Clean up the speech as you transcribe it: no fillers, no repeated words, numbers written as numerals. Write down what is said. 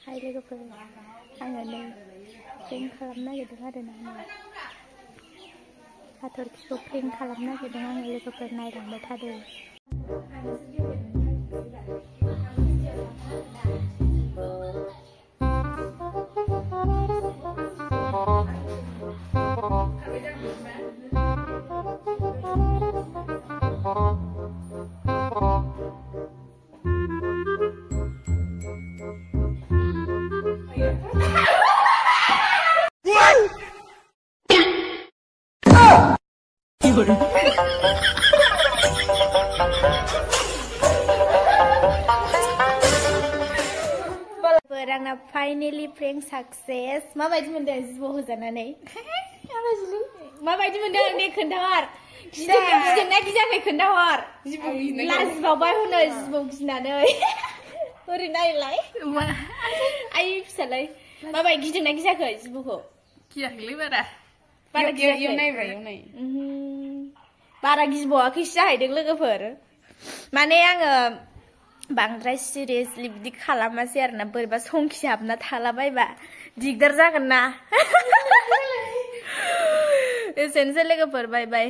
हाय लोगोफोर आङो नै प्रेंक खालामनो नागिरदों आरोना हाथरखिखौ प्रेंक खालामनो नागिरदों आङो लोगोफोर नायलांबाय थादो आंना फाइनेलि प्रेंक सक्सेस माबायदि मोनदों जिबौ होजानानै माबायदि मोनदों दे खोन्थाहर गिदोंना गिजाखै खोन्थाहर लाजिबावबाय हनै जिबौ गिनानै ओरै नायलाय आइ फिसालाय माबाय गिदोंना गिजाखै जिबौखौ गियाखैलै बारा गियाखै बारा गिबावाखैसो जाहैदों लोगोफोर माने आङो बांद्राय सिरियासलि बिदि खालामासै आरोना बोरैबा संखि हाबना थालाबायबा दिगदार जागोन ना एसेनोसै लोगोफोर बाय बाय